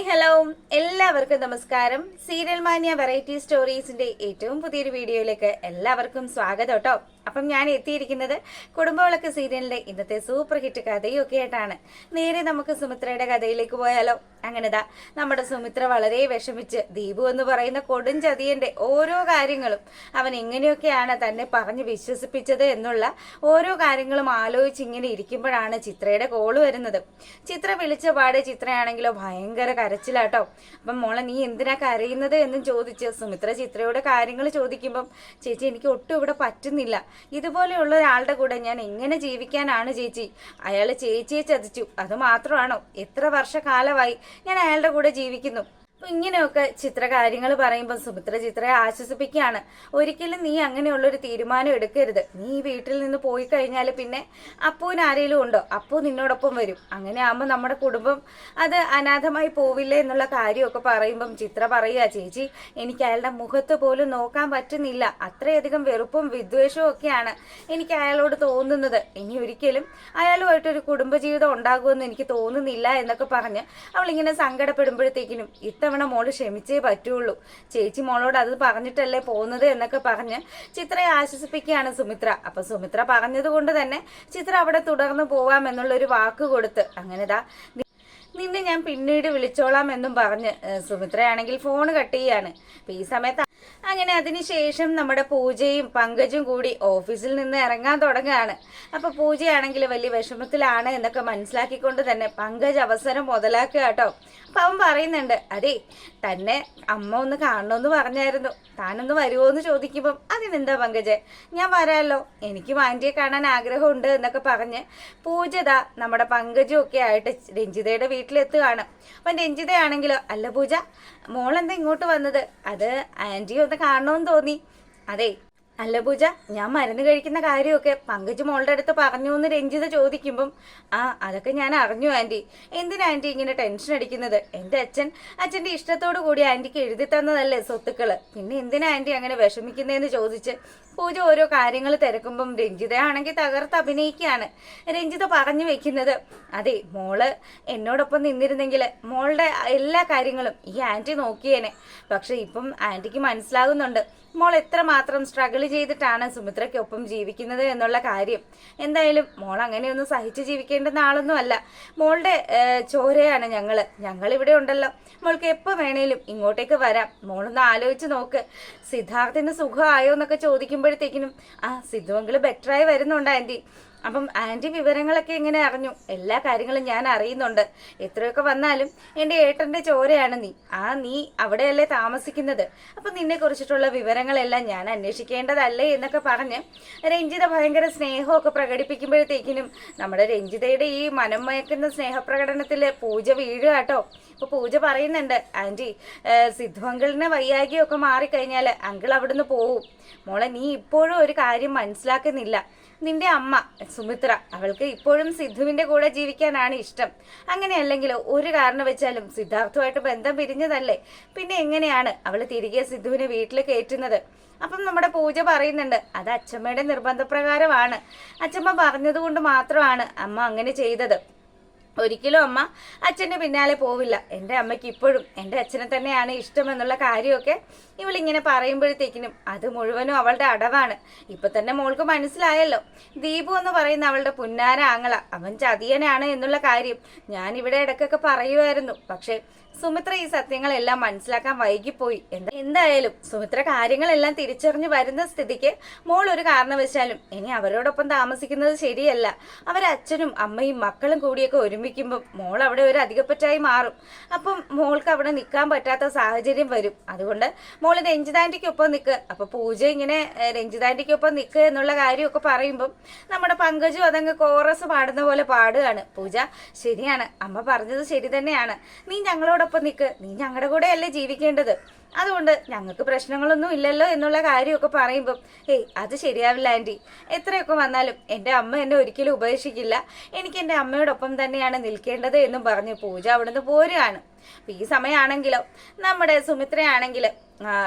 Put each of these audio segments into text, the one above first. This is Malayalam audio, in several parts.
ഹായ് ഹലോ എല്ലാവർക്കും നമസ്കാരം. സീരിയൽ മാനിയ വെറൈറ്റി സ്റ്റോറീസിന്റെ ഏറ്റവും പുതിയൊരു വീഡിയോയിലേക്ക് എല്ലാവർക്കും സ്വാഗതം കേട്ടോ. അപ്പം ഞാൻ എത്തിയിരിക്കുന്നത് കുടുംബവിളക്ക് സീരിയലിന്റെ ഇന്നത്തെ സൂപ്പർ ഹിറ്റ് കഥയൊക്കെ ആയിട്ടാണ്. നേരെ നമുക്ക് സുമിത്രയുടെ കഥയിലേക്ക് പോയാലോ? അങ്ങനെതാ നമ്മുടെ സുമിത്ര വളരെ വിഷമിച്ച് ദീപു എന്ന് പറയുന്ന കൊടും ചതിയന്റെ ഓരോ കാര്യങ്ങളും അവൻ എങ്ങനെയൊക്കെയാണ് തന്നെ പറഞ്ഞ് വിശ്വസിപ്പിച്ചത് എന്നുള്ള ഓരോ കാര്യങ്ങളും ആലോചിച്ച് ഇങ്ങനെ ഇരിക്കുമ്പോഴാണ് ചിത്രയുടെ കോള് വരുന്നത്. ചിത്ര വിളിച്ച പാടെ ചിത്രയാണെങ്കിലോ ഭയങ്കര കരച്ചിലാട്ടോ. അപ്പം മോളെ നീ എന്തിനാ കരയുന്നത് എന്നും ചോദിച്ച് സുമിത്ര ചിത്രയോട് കാര്യങ്ങൾ ചോദിക്കുമ്പം ചേച്ചി എനിക്ക് ഒട്ടും ഇവിടെ പറ്റുന്നില്ല, ഇതുപോലെയുള്ള ഒരാളുടെ കൂടെ ഞാൻ എങ്ങനെ ജീവിക്കാനാണ് ചേച്ചി? അയാൾ ചേച്ചിയെ ചതിച്ചു, അത് മാത്രമാണോ? എത്ര വർഷക്കാലമായി ഞാൻ അയാളുടെ കൂടെ ജീവിക്കുന്നു. ഇങ്ങനെയൊക്കെ ചിത്ര കാര്യങ്ങൾ പറയുമ്പോൾ സുമിത്ര ചിത്രയെ ആശ്വസിപ്പിക്കുകയാണ്. ഒരിക്കലും നീ അങ്ങനെയുള്ളൊരു തീരുമാനം എടുക്കരുത്. നീ ഈ വീട്ടിൽ നിന്ന് പോയി കഴിഞ്ഞാൽ പിന്നെ അപ്പൂന് ആരെങ്കിലും ഉണ്ടോ? അപ്പൂ നിന്നോടൊപ്പം വരും. അങ്ങനെ ആകുമ്പോൾ നമ്മുടെ കുടുംബം അത് അനാഥമായി പോവില്ലേ എന്നുള്ള കാര്യമൊക്കെ പറയുമ്പം ചിത്ര പറയുക, ചേച്ചി എനിക്ക് അയാളുടെ മുഖത്ത് പോലും നോക്കാൻ പറ്റുന്നില്ല, അത്രയധികം വെറുപ്പും വിദ്വേഷവും ഒക്കെയാണ് എനിക്ക് അയാളോട് തോന്നുന്നത്. ഇനി ഒരിക്കലും അയാളുമായിട്ടൊരു കുടുംബജീവിതം ഉണ്ടാകുമെന്ന് എനിക്ക് തോന്നുന്നില്ല എന്നൊക്കെ പറഞ്ഞ് അവളിങ്ങനെ സങ്കടപ്പെടുമ്പോഴത്തേക്കിനും ഇത്തവണ മോള് ക്ഷമിച്ചേ പറ്റുള്ളൂ, ചേച്ചി മോളോട് അത് പറഞ്ഞിട്ടല്ലേ പോകുന്നത് എന്നൊക്കെ പറഞ്ഞ് ചിത്രയെ ആശ്വസിപ്പിക്കുകയാണ് സുമിത്ര. അപ്പൊ സുമിത്ര പറഞ്ഞത് കൊണ്ട് തന്നെ ചിത്ര അവിടെ തുടർന്ന് പോവാം എന്നുള്ളൊരു വാക്ക് കൊടുത്ത് അങ്ങനെതാ നിന്നെ ഞാൻ പിന്നീട് വിളിച്ചോളാം എന്നും പറഞ്ഞ് സുമിത്രയാണെങ്കിൽ ഫോൺ കട്ട് ചെയ്യാണ്. അപ്പൊ ഈ സമയത്ത് അങ്ങനെ അതിനുശേഷം നമ്മുടെ പൂജയും പങ്കജും കൂടി ഓഫീസിൽ നിന്ന് ഇറങ്ങാൻ തുടങ്ങുകയാണ്. അപ്പൊ പൂജയാണെങ്കിൽ വലിയ വിഷമത്തിലാണ് എന്നൊക്കെ മനസ്സിലാക്കിക്കൊണ്ട് തന്നെ പങ്കജ് അവസരം മുതലാക്കുക കേട്ടോ. അപ്പൊ അവൻ പറയുന്നുണ്ട്, അതെ തന്നെ അമ്മ ഒന്ന് കാണണമെന്ന് പറഞ്ഞായിരുന്നു, താനൊന്ന് വരുമോ എന്ന് ചോദിക്കുമ്പം അതിനെന്താ പങ്കജ്, ഞാൻ വരാമല്ലോ, എനിക്കും ആന്റിയെ കാണാൻ ആഗ്രഹമുണ്ട് എന്നൊക്കെ പറഞ്ഞ് പൂജത നമ്മുടെ പങ്കജും ഒക്കെ ആയിട്ട് രഞ്ജിതയുടെ വീട്ടിലെത്തുകയാണ്. അപ്പം രഞ്ജിതയാണെങ്കിലോ, അല്ല പൂജ മോളെന്താ ഇങ്ങോട്ട് വന്നത്? അത് ആന്റി ഒന്ന് കാണണമെന്ന് തോന്നി. അതെ അല്ല പൂജ, ഞാൻ മരുന്ന് കഴിക്കുന്ന കാര്യമൊക്കെ പങ്കജ് മോളുടെ അടുത്ത് പറഞ്ഞു എന്ന് രഞ്ജിത ചോദിക്കുമ്പം അതൊക്കെ ഞാൻ അറിഞ്ഞു ആന്റി. എന്തിനാ ആന്റി ഇങ്ങനെ ടെൻഷൻ അടിക്കുന്നത്? എൻ്റെ അച്ഛൻ്റെ ഇഷ്ടത്തോടു കൂടി ആന്റിക്ക് എഴുതി തന്നതല്ലേ സ്വത്തുക്കള്, പിന്നെ എന്തിനാ ആന്റി അങ്ങനെ വിഷമിക്കുന്നതെന്ന് ചോദിച്ച് പൂജ ഓരോ കാര്യങ്ങൾ തിരക്കുമ്പം രഞ്ജിതയാണെങ്കിൽ തകർത്ത് അഭിനയിക്കുകയാണ്. രഞ്ജിത പറഞ്ഞു വെക്കുന്നത്, അതെ മോള് എന്നോടൊപ്പം നിന്നിരുന്നെങ്കിൽ മോളുടെ എല്ലാ കാര്യങ്ങളും ഈ ആന്റി നോക്കിയേനെ. പക്ഷെ ഇപ്പം ആന്റിക്ക് മനസ്സിലാകുന്നുണ്ട് മോൾ എത്രമാത്രം സ്ട്രഗിൾ ചെയ്തിട്ടാണ് സുമിത്രയ്ക്കൊപ്പം ജീവിക്കുന്നത് എന്നുള്ള കാര്യം. എന്തായാലും മോൾ അങ്ങനെയൊന്നും സഹിച്ച് ജീവിക്കേണ്ടുന്ന ആളൊന്നുമല്ല. മോളുടെ ചോരയാണ് ഞങ്ങളിവിടെ ഉണ്ടല്ലോ, മോൾക്ക് എപ്പോൾ വേണേലും ഇങ്ങോട്ടേക്ക് വരാം. മോളൊന്ന് ആലോചിച്ച് നോക്ക്, സിദ്ധാർത്ഥിന് സുഖമായോ എന്നൊക്കെ ചോദിക്കുമ്പോഴത്തേക്കിനും സിദ്ധുവെങ്കിൽ ബെറ്ററായി വരുന്നുണ്ട് ആന്റി. അപ്പം ആന്റി വിവരങ്ങളൊക്കെ എങ്ങനെ അറിഞ്ഞു? എല്ലാ കാര്യങ്ങളും ഞാൻ അറിയുന്നുണ്ട്. എത്രയൊക്കെ വന്നാലും എൻ്റെ ഏട്ടൻ്റെ ചോരയാണ് നീ അവിടെയല്ലേ താമസിക്കുന്നത്. അപ്പം നിന്നെ കുറിച്ചിട്ടുള്ള വിവരങ്ങളെല്ലാം ഞാൻ അന്വേഷിക്കേണ്ടതല്ലേ എന്നൊക്കെ പറഞ്ഞ് രഞ്ജിത ഭയങ്കര സ്നേഹമൊക്കെ പ്രകടിപ്പിക്കുമ്പോഴത്തേക്കിനും നമ്മുടെ രഞ്ജിതയുടെ ഈ മനം മയക്കുന്ന സ്നേഹപ്രകടനത്തിൽ പൂജ വീഴുക കേട്ടോ. ഇപ്പൊ പൂജ പറയുന്നുണ്ട്, ആന്റി സിദ്ധു അങ്കിളിന് വയ്യാകിയൊക്കെ മാറിക്കഴിഞ്ഞാൽ അങ്കിൾ അവിടുന്ന് പോവും. മോളെ നീ ഇപ്പോഴും ഒരു കാര്യം മനസ്സിലാക്കുന്നില്ല, നിന്റെ അമ്മ സുമിത്ര അവൾക്ക് ഇപ്പോഴും സിദ്ധുവിന്റെ കൂടെ ജീവിക്കാനാണ് ഇഷ്ടം. അങ്ങനെയല്ലെങ്കിലോ ഒരു കാരണം വെച്ചാലും സിദ്ധാർത്ഥുമായിട്ട് ബന്ധം പിരിഞ്ഞതല്ലേ, പിന്നെ എങ്ങനെയാണ് അവൾ തിരികെ സിദ്ധുവിനെ വീട്ടിൽ കയറ്റുന്നത്? അപ്പം നമ്മുടെ പൂജ പറയുന്നുണ്ട്, അത് അച്ഛമ്മയുടെ നിർബന്ധപ്രകാരമാണ്, അച്ഛമ്മ പറഞ്ഞതുകൊണ്ട് മാത്രമാണ് അമ്മ അങ്ങനെ ചെയ്തത്. ഒരിക്കലും അമ്മ അച്ഛൻ്റെ പിന്നാലെ പോവില്ല. എൻ്റെ അമ്മയ്ക്ക് ഇപ്പോഴും എൻ്റെ അച്ഛനെ തന്നെയാണ് ഇഷ്ടമെന്നുള്ള കാര്യമൊക്കെ ഇവളിങ്ങനെ പറയുമ്പോഴത്തേക്കിനും അത് മുഴുവനും അവളുടെ അടവാണ്. ഇപ്പൊ തന്നെ മോൾക്ക് മനസ്സിലായല്ലോ, ദീപു എന്ന് പറയുന്ന അവളുടെ പുന്നാര ആങ്ങള അവൻ ചതിയനാണ് എന്നുള്ള കാര്യം ഞാൻ ഇവിടെ ഇടയ്ക്കൊക്കെ പറയുമായിരുന്നു. പക്ഷെ സുമിത്ര ഈ സത്യങ്ങളെല്ലാം മനസ്സിലാക്കാൻ വൈകിപ്പോയി. എന്തായാലും സുമിത്ര കാര്യങ്ങളെല്ലാം തിരിച്ചറിഞ്ഞു വരുന്ന സ്ഥിതിക്ക് മോൾ ഒരു കാരണവശാലും ഇനി അവരോടൊപ്പം താമസിക്കുന്നത് ശരിയല്ല. അവരച്ഛനും അമ്മയും മക്കളും കൂടിയൊക്കെ ഒരുമിക്കുമ്പം മോൾ അവിടെ ഒരു അധികപ്പറ്റായി മാറും. അപ്പം മോൾക്ക് അവിടെ നിൽക്കാൻ പറ്റാത്ത സാഹചര്യം വരും. അതുകൊണ്ട് മോള് രഞ്ജിതാന്റിക്കൊപ്പം നിൽക്കുക. അപ്പൊ പൂജ ഇങ്ങനെ രഞ്ജിതാന്റിക്കൊപ്പം നിൽക്കുക എന്നുള്ള കാര്യമൊക്കെ പറയുമ്പം നമ്മുടെ പങ്കജും അതങ്ങ് കോറസ് പാടുന്ന പോലെ പാടുകയാണ്. പൂജ ശരിയാണ്, അമ്മ പറഞ്ഞത് ശരി തന്നെയാണ്, നീ ഞങ്ങളോടൊപ്പം നിൽക്ക്, നീ ഞങ്ങളുടെ കൂടെ അല്ലേ ജീവിക്കേണ്ടത്, അതുകൊണ്ട് ഞങ്ങൾക്ക് പ്രശ്നങ്ങളൊന്നും ഇല്ലല്ലോ എന്നുള്ള കാര്യമൊക്കെ പറയുമ്പം അത് ശരിയാവില്ല ആന്റി, എത്രയൊക്കെ വന്നാലും എൻ്റെ അമ്മ എന്നെ ഒരിക്കലും ഉപേക്ഷിക്കില്ല, എനിക്ക് എൻ്റെ അമ്മയോടൊപ്പം തന്നെയാണ് നിൽക്കേണ്ടത് എന്നും പറഞ്ഞ് പൂജ അവിടുന്ന് പോരുകയാണ്. ഈ സമയമാണെങ്കിലോ നമ്മുടെ സുമിത്രയാണെങ്കിൽ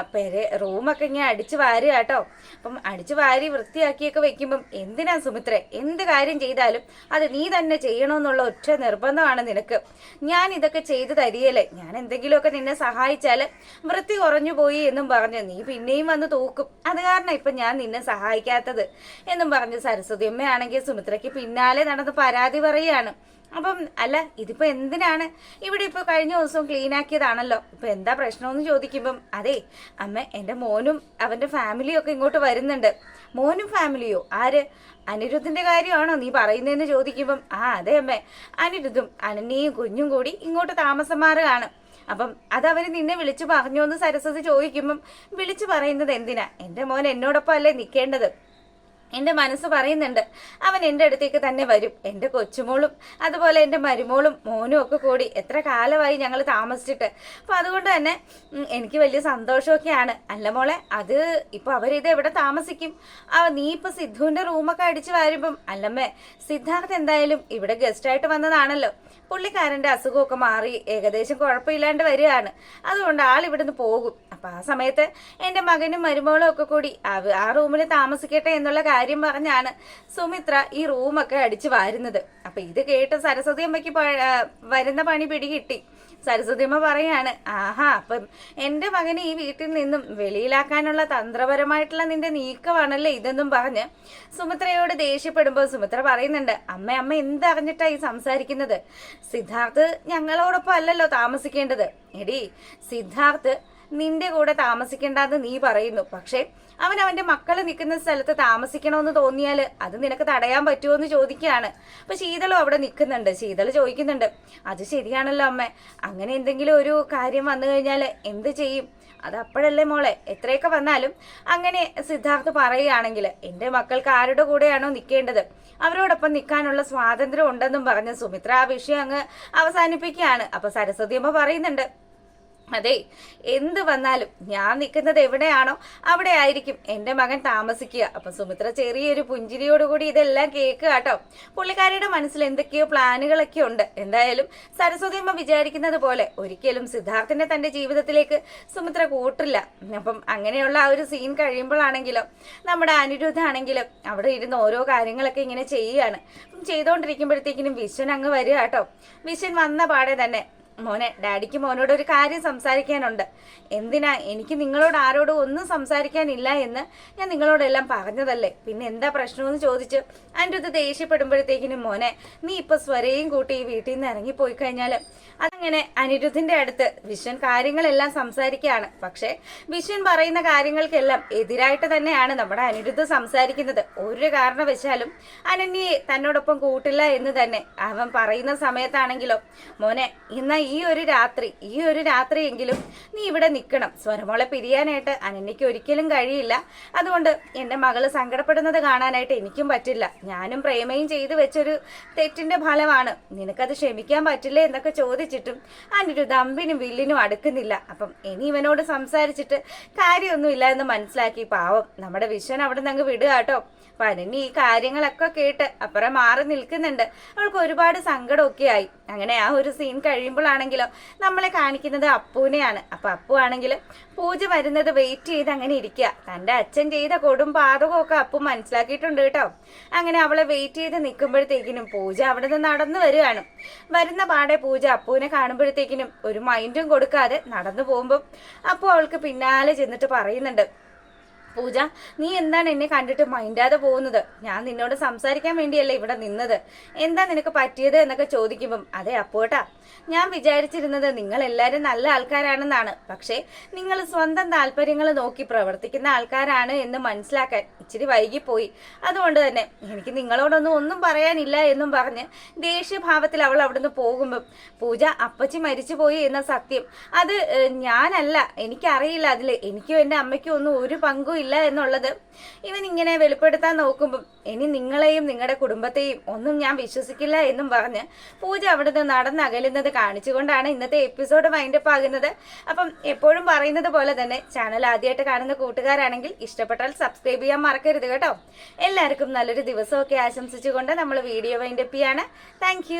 റൂമൊക്കെ ഇങ്ങനെ അടിച്ചു വാരുക കേട്ടോ. അപ്പം അടിച്ചു വാരി വൃത്തിയാക്കിയൊക്കെ വെക്കുമ്പം എന്തിനാ സുമിത്രേ, എന്ത് കാര്യം ചെയ്താലും അത് നീ തന്നെ ചെയ്യണമെന്നുള്ള ഒറ്റ നിർബന്ധമാണ് നിനക്ക്. ഞാൻ ഇതൊക്കെ ചെയ്തു തരികയല്ലേ, ഞാൻ എന്തെങ്കിലുമൊക്കെ നിന്നെ സഹായിച്ചാൽ വൃത്തി കുറഞ്ഞു പോയി എന്നും പറഞ്ഞ് നീ പിന്നെയും വന്ന് തൂക്കും. അത് കാരണം ഇപ്പം ഞാൻ നിന്നെ സഹായിക്കാത്തത് എന്നും പറഞ്ഞ് സരസ്വതി അമ്മയാണെങ്കിൽ സുമിത്രയ്ക്ക് പിന്നാലെ നടന്ന് പരാതി പറയുകയാണ്. അപ്പം അല്ല, ഇതിപ്പോ എന്തിനാണ് ഇവിടെ ഇപ്പൊ കഴിഞ്ഞ ദിവസവും ക്ലീൻ ആക്കിയതാണല്ലോ, ഇപ്പൊ എന്താ പ്രശ്നമെന്ന് ചോദിക്കുമ്പം അതെ അമ്മ, എൻ്റെ മോനും അവന്റെ ഫാമിലിയും ഒക്കെ ഇങ്ങോട്ട് വരുന്നുണ്ട്. മോനും ഫാമിലിയോ? ആര്? അനിരുദ്ധിന്റെ കാര്യമാണോ നീ പറയുന്നതെന്ന് ചോദിക്കുമ്പം അതെ അമ്മേ, അനിരുദ്ധും അനന്യയും കുഞ്ഞും കൂടി ഇങ്ങോട്ട് താമസം മാറുകയാണ്. അപ്പം അതവര് നിന്നെ വിളിച്ചു പറഞ്ഞോ എന്ന് സരസ്വതി ചോദിക്കുമ്പം വിളിച്ചു പറയുന്നത് എന്തിനാ? എൻ്റെ മോൻ എന്നോടൊപ്പം അല്ലേ നിൽക്കേണ്ടത്. എൻ്റെ മനസ്സ് പറയുന്നുണ്ട് അവൻ എൻ്റെ അടുത്തേക്ക് തന്നെ വരും. എൻ്റെ കൊച്ചുമോളും അതുപോലെ എൻ്റെ മരുമോളും മോനും ഒക്കെ കൂടി എത്ര കാലമായി ഞങ്ങൾ താമസിച്ചിട്ട്. അപ്പം അതുകൊണ്ട് തന്നെ എനിക്ക് വലിയ സന്തോഷമൊക്കെയാണ്. അല്ല മോളെ, അത് ഇപ്പോൾ അവരിത് എവിടെ താമസിക്കും? നീ ഇപ്പോൾ സിദ്ധുവിൻ്റെ റൂമൊക്കെ അടിച്ചു വാരുമ്പം അല്ലമ്മേ, സിദ്ധാർത്ഥ് എന്തായാലും ഇവിടെ ഗസ്റ്റായിട്ട് വന്നതാണല്ലോ. പുള്ളിക്കാരൻ്റെ അസുഖമൊക്കെ മാറി ഏകദേശം കുഴപ്പമില്ലാണ്ട് വരികയാണ്. അതുകൊണ്ട് ആളിവിടുന്ന് പോകും. അപ്പം ആ സമയത്ത് എൻ്റെ മകനും മരുമോളും ഒക്കെ കൂടി ആ റൂമിൽ താമസിക്കട്ടെ എന്നുള്ള കാര്യം പറഞ്ഞാണ് സുമിത്ര ഈ റൂമൊക്കെ അടിച്ചു വാരുന്നത്. അപ്പം ഇത് കേട്ട് സരസ്വതി അമ്മയ്ക്ക് വരുന്ന പണി പിടികിട്ടി. സരസ്വതിയമ്മ പറയാണ്, അപ്പം എൻ്റെ മകനെ ഈ വീട്ടിൽ നിന്നും വെളിയിലാക്കാനുള്ള തന്ത്രപരമായിട്ടുള്ള നിന്റെ നീക്കമാണല്ലേ ഇതെന്നും പറഞ്ഞ് സുമിത്രയോട് ദേഷ്യപ്പെടുമ്പോൾ സുമിത്ര പറയുന്നുണ്ട്, അമ്മ എന്തറിഞ്ഞിട്ടാ ഈ സംസാരിക്കുന്നത്? സിദ്ധാർത്ഥ് ഞങ്ങളോടൊപ്പം അല്ലല്ലോ താമസിക്കേണ്ടത്. എടി, സിദ്ധാർത്ഥ് നിന്റെ കൂടെ താമസിക്കേണ്ടെന്ന് നീ പറയുന്നു, പക്ഷെ അവൻ അവന്റെ മക്കൾ നിൽക്കുന്ന സ്ഥലത്ത് താമസിക്കണമെന്ന് തോന്നിയാൽ അത് നിനക്ക് തടയാൻ പറ്റുമോ എന്ന് ചോദിക്കുകയാണ്. അപ്പൊ ശീതളും അവിടെ നിൽക്കുന്നുണ്ട്. ശീതൾ ചോദിക്കുന്നുണ്ട്, അത് ശരിയാണല്ലോ അമ്മ, അങ്ങനെ എന്തെങ്കിലും ഒരു കാര്യം വന്നു കഴിഞ്ഞാൽ എന്ത് ചെയ്യും? അത് അപ്പോഴല്ലേ മോളെ, എത്രയൊക്കെ വന്നാലും അങ്ങനെ സിദ്ധാർത്ഥ് പറയുകയാണെങ്കിൽ എൻ്റെ മക്കൾക്ക് ആരുടെ കൂടെയാണോ നിൽക്കേണ്ടത് അവരോടൊപ്പം നിൽക്കാനുള്ള സ്വാതന്ത്ര്യം ഉണ്ടെന്നും പറഞ്ഞ് സുമിത്ര ആ വിഷയം അങ്ങ് അവസാനിപ്പിക്കുകയാണ്. അപ്പൊ സരസ്വതി അമ്മ പറയുന്നുണ്ട്, അതെ, എന്ത് വന്നാലും ഞാൻ നിൽക്കുന്നത് എവിടെയാണോ അവിടെ ആയിരിക്കും എൻ്റെ മകൻ താമസിക്കുക. അപ്പൊ സുമിത്ര ചെറിയൊരു പുഞ്ചിരിയോടുകൂടി ഇതെല്ലാം കേൾക്കുക കേട്ടോ. പുള്ളിക്കാരിയുടെ മനസ്സിൽ എന്തൊക്കെയോ പ്ലാനുകളൊക്കെ ഉണ്ട്. എന്തായാലും സരസ്വതി അമ്മ വിചാരിക്കുന്നത് പോലെ ഒരിക്കലും സിദ്ധാർത്ഥിനെ തന്റെ ജീവിതത്തിലേക്ക് സുമിത്ര കൂട്ടില്ല. അപ്പം അങ്ങനെയുള്ള ആ ഒരു സീൻ കഴിയുമ്പോഴാണെങ്കിലും നമ്മുടെ അനിരുദ്ധാണെങ്കിലും അവിടെ ഇരുന്ന് ഓരോ കാര്യങ്ങളൊക്കെ ഇങ്ങനെ ചെയ്യുകയാണ്. ചെയ്തുകൊണ്ടിരിക്കുമ്പോഴത്തേക്കിനും വിശ്വൻ അങ്ങ് വരിക കേട്ടോ. വിശ്വൻ വന്ന പാടെ തന്നെ, മോനെ, ഡാഡിക്ക് മോനോട് ഒരു കാര്യം സംസാരിക്കാനുണ്ട്. എന്തിനാ? എനിക്ക് നിങ്ങളോട് ആരോടും ഒന്നും സംസാരിക്കാനില്ല എന്ന് ഞാൻ നിങ്ങളോടെല്ലാം പറഞ്ഞതല്ലേ, പിന്നെ എന്താ പ്രശ്നമെന്ന് ചോദിച്ച് അനിരുദ്ധ ദേഷ്യപ്പെടുമ്പോഴത്തേക്കിനും, മോനെ, നീ ഇപ്പൊ സ്വരയും കൂട്ടി ഈ വീട്ടിൽ നിന്ന് ഇറങ്ങിപ്പോയി കഴിഞ്ഞാൽ അതങ്ങനെ അനിരുദ്ധിന്റെ അടുത്ത് വിശ്വൻ കാര്യങ്ങളെല്ലാം സംസാരിക്കുകയാണ്. പക്ഷെ വിശ്വൻ പറയുന്ന കാര്യങ്ങൾക്കെല്ലാം എതിരായിട്ട് തന്നെയാണ് നമ്മുടെ അനിരുദ്ധ സംസാരിക്കുന്നത്. ഒരു കാരണവശാലും അനന്യയെ തന്നോടൊപ്പം കൂട്ടില്ല എന്ന് തന്നെ അവൻ പറയുന്ന സമയത്താണെങ്കിലോ, മോനെ, ഇന്ന ഈ ഒരു രാത്രിയെങ്കിലും നീ ഇവിടെ നിൽക്കണം. സ്വരമോളെ പിരിയാനായിട്ട് അനന്യയ്ക്ക് ഒരിക്കലും കഴിയില്ല. അതുകൊണ്ട് എൻ്റെ മകള് സങ്കടപ്പെടുന്നത് കാണാനായിട്ട് എനിക്കും പറ്റില്ല. ഞാനും പ്രേമയും ചെയ്തു വെച്ചൊരു തെറ്റിന്റെ ഫലമാണ്, നിനക്കത് ക്ഷമിക്കാൻ പറ്റില്ലേ എന്നൊക്കെ ചോദിച്ചിട്ടും അനിരുദ്ധ അമ്പിനും വില്ലിനും അടുക്കുന്നില്ല. അപ്പം ഇനി ഇവനോട് സംസാരിച്ചിട്ട് കാര്യമൊന്നുമില്ല എന്ന് മനസ്സിലാക്കി പാവം നമ്മുടെ വിശ്വൻ അവിടെ നിന്ന് അങ്ങ് വിടുക കേട്ടോ. അപ്പൊ അനന്യ ഈ കാര്യങ്ങളൊക്കെ കേട്ട് അപ്പുറം മാറി നിൽക്കുന്നുണ്ട്. അവൾക്ക് ഒരുപാട് സങ്കടമൊക്കെ ആയി. അങ്ങനെ ആ ഒരു സീൻ കഴിയുമ്പോഴാണെങ്കിലോ നമ്മളെ കാണിക്കുന്നത് അപ്പുവിനെയാണ്. അപ്പൊ അപ്പു ആണെങ്കിൽ പൂജ വരുന്നത് വെയിറ്റ് ചെയ്ത് അങ്ങനെ ഇരിക്കുക. തന്റെ അച്ഛൻ ചെയ്ത കൊടും പാതകമൊക്കെ അപ്പു മനസ്സിലാക്കിയിട്ടുണ്ട് കേട്ടോ. അങ്ങനെ അവളെ വെയിറ്റ് ചെയ്ത് നിൽക്കുമ്പോഴത്തേക്കിനും പൂജ അവിടെ നിന്ന് നടന്നു വരികയാണ്. വരുന്ന പാടെ പൂജ അപ്പുവിനെ കാണുമ്പോഴത്തേക്കിനും ഒരു മൈൻഡും കൊടുക്കാതെ നടന്നു പോകുമ്പോൾ അപ്പു അവൾക്ക് പിന്നാലെ ചെന്നിട്ട് പറയുന്നുണ്ട്, പൂജ, നീ എന്താണ് എന്നെ കണ്ടിട്ട് മൈൻഡാതെ പോകുന്നത്? ഞാൻ നിന്നോട് സംസാരിക്കാൻ വേണ്ടിയല്ലേ ഇവിടെ നിന്നത്. എന്താ നിനക്ക് പറ്റിയത് എന്നൊക്കെ ചോദിക്കുമ്പം, അതെ അപ്പോട്ടാ, ഞാൻ വിചാരിച്ചിരുന്നത് നിങ്ങൾ എല്ലാവരും നല്ല ആൾക്കാരാണെന്നാണ്. പക്ഷേ നിങ്ങൾ സ്വന്തം താല്പര്യങ്ങൾ നോക്കി പ്രവർത്തിക്കുന്ന ആൾക്കാരാണ് എന്ന് മനസ്സിലാക്കാൻ ഇച്ചിരി വൈകിപ്പോയി. അതുകൊണ്ട് തന്നെ എനിക്ക് ഒന്നും പറയാനില്ല എന്നും പറഞ്ഞ് ദേഷ്യഭാവത്തിൽ അവൾ അവിടുന്ന് പോകുമ്പം, പൂജ, അപ്പച്ചി മരിച്ചുപോയി എന്ന സത്യം അത് ഞാനല്ല, എനിക്കറിയില്ല. അതിൽ എനിക്കും എൻ്റെ അമ്മയ്ക്കും ഒന്നും ഒരു പങ്കും ഇല്ല എന്നുള്ളത് ഇവൻ ഇങ്ങനെ വെളിപ്പെടുത്താൻ നോക്കുമ്പം, ഇനി നിങ്ങളെയും നിങ്ങളുടെ കുടുംബത്തെയും ഒന്നും ഞാൻ വിശ്വസിക്കില്ല എന്നും പറഞ്ഞ് പൂജ അവിടുന്ന് നടന്നകലുന്നത് കാണിച്ചുകൊണ്ടാണ് ഇന്നത്തെ എപ്പിസോഡ് വൈൻഡപ്പ് ആകുന്നത്. അപ്പം എപ്പോഴും പറയുന്നത് പോലെ തന്നെ ചാനൽ ആദ്യമായിട്ട് കാണുന്ന കൂട്ടുകാരാണെങ്കിൽ ഇഷ്ടപ്പെട്ടാൽ സബ്സ്ക്രൈബ് ചെയ്യാൻ മറക്കരുത് കേട്ടോ. എല്ലാവർക്കും നല്ലൊരു ദിവസമൊക്കെ ആശംസിച്ചുകൊണ്ട് നമ്മൾ വീഡിയോ വൈൻഡപ്പ് ചെയ്യാണ്. താങ്ക്